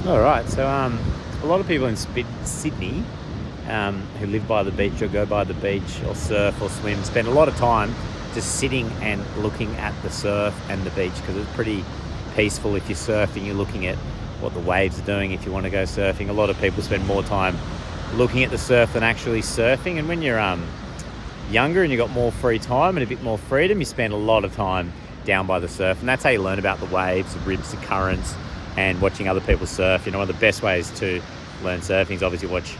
All right. So, a lot of people in Sydney who live by the beach or go by the beach or surf or swim spend a lot of time just sitting and looking at the surf and the beach because it's pretty peaceful. If you're surfing, you're looking at what the waves are doing. If you want to go surfing, a lot of people spend more time looking at the surf than actually surfing. And when you're younger and you've got more free time and a bit more freedom, you spend a lot of time down by the surf. And that's how you learn about the waves, the ribs, the currents, and watching other people surf. One of the best ways to learn surfing is obviously watch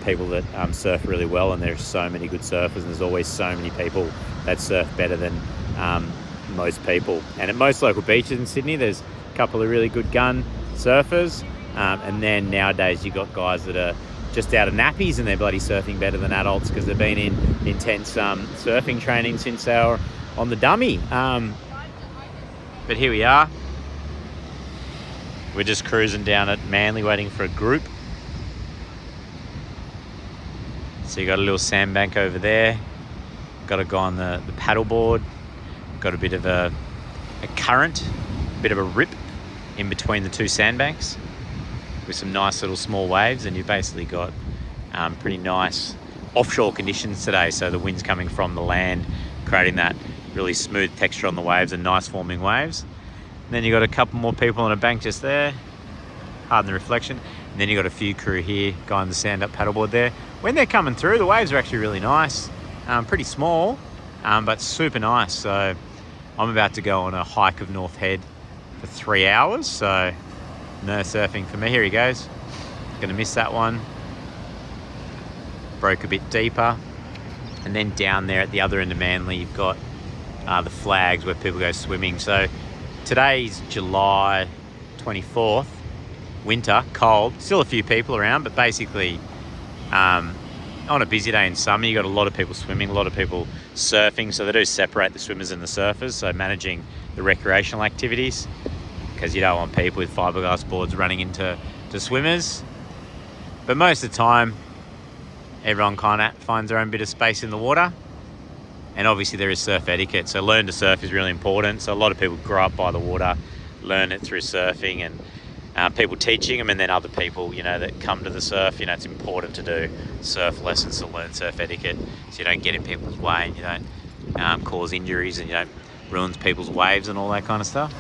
people that surf really well, and there's so many good surfers, and there's always so many people that surf better than most people. And at most local beaches in Sydney, there's a couple of really good gun surfers, and then nowadays you've got guys that are just out of nappies and they're bloody surfing better than adults because they've been in intense surfing training since they were on the dummy. But here we are. We're just cruising down at Manly waiting for a group. So you got a little sandbank over there. Got a guy on the paddleboard. Got a bit of a current, a bit of a rip in between the two sandbanks with some nice little small waves, and you've basically got pretty nice offshore conditions today. So the wind's coming from the land, creating that really smooth texture on the waves and nice forming waves. And then you got a couple more people on a bank just there, hard in the reflection. And then you got a few crew here, guy on the stand-up paddleboard there. When they're coming through, the waves are actually really nice, pretty small, but super nice. So I'm about to go on a hike of North Head for 3 hours. So no surfing for me. Here he goes. Gonna miss that one. Broke a bit deeper. And then down there at the other end of Manly, you've got the flags where people go swimming. So today's July 24th, winter, cold, still a few people around, but basically on a busy day in summer, you got a lot of people swimming, a lot of people surfing, so they do separate the swimmers and the surfers, so managing the recreational activities, because you don't want people with fiberglass boards running into swimmers. But most of the time, everyone kind of finds their own bit of space in the water. And obviously there is surf etiquette, so learn to surf is really important. So a lot of people grow up by the water, learn it through surfing, and people teaching them, and then other people, that come to the surf, it's important to do surf lessons to learn surf etiquette so you don't get in people's way and you don't cause injuries and you don't ruin people's waves and all that kind of stuff.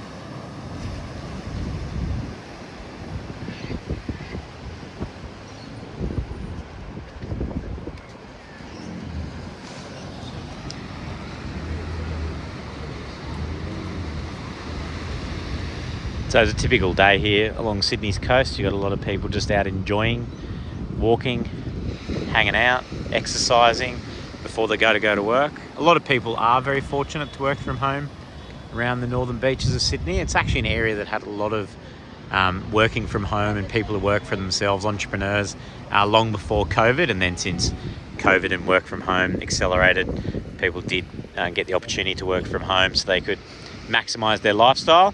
So it's a typical day here along Sydney's coast. You've got a lot of people just out enjoying, walking, hanging out, exercising before they go to work. A lot of people are very fortunate to work from home around the northern beaches of Sydney. It's actually an area that had a lot of working from home and people who work for themselves, entrepreneurs, long before COVID. And then since COVID and work from home accelerated, people did get the opportunity to work from home so they could maximise their lifestyle.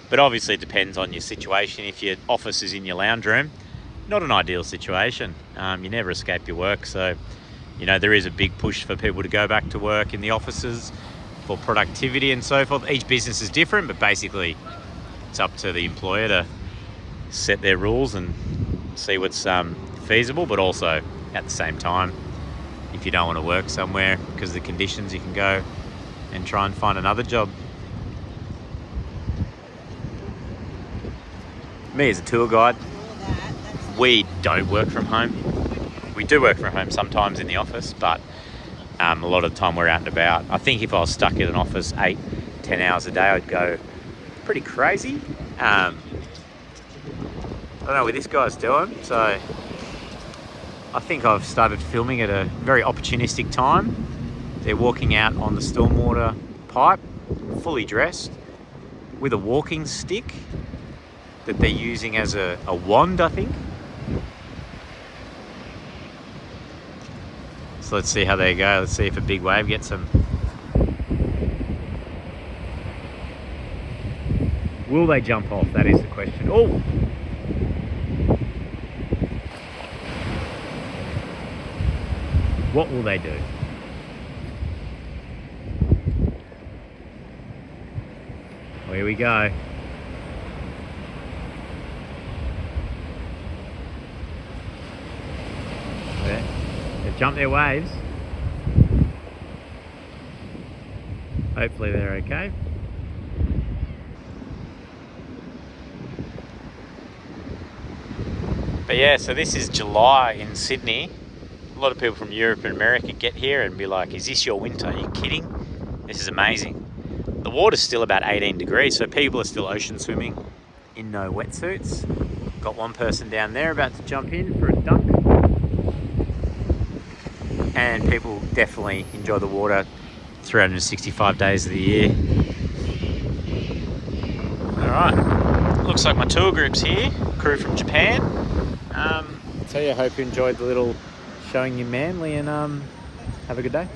But obviously it depends on your situation. If your office is in your lounge room, not an ideal situation. You never escape your work. So, there is a big push for people to go back to work in the offices for productivity and so forth. Each business is different, but basically it's up to the employer to set their rules and see what's feasible. But also at the same time, if you don't want to work somewhere because of the conditions, you can go and try and find another job. Me as a tour guide, we don't work from home. We do work from home sometimes in the office, but a lot of the time we're out and about. I think if I was stuck in an office 8-10 hours a day, I'd go pretty crazy. I don't know what this guy's doing, so I think I've started filming at a very opportunistic time. They're walking out on the stormwater pipe, fully dressed, with a walking stick that they're using as a wand, I think. So let's see how they go. Let's see if a big wave gets them. Will they jump off? That is the question. Oh! What will they do? Well, here we go. jump their waves. Hopefully they're okay. But yeah, so this is July in Sydney. A lot of people from Europe and America get here and be like, is this your winter? Are you kidding? This is amazing. The water's still about 18 degrees, so people are still ocean swimming in no wetsuits. Got one person down there about to jump in for a dunk. And people definitely enjoy the water 365 days of the year. Alright, looks like my tour group's here, crew from Japan. So yeah, hope you enjoyed the little showing you Manly, and have a good day.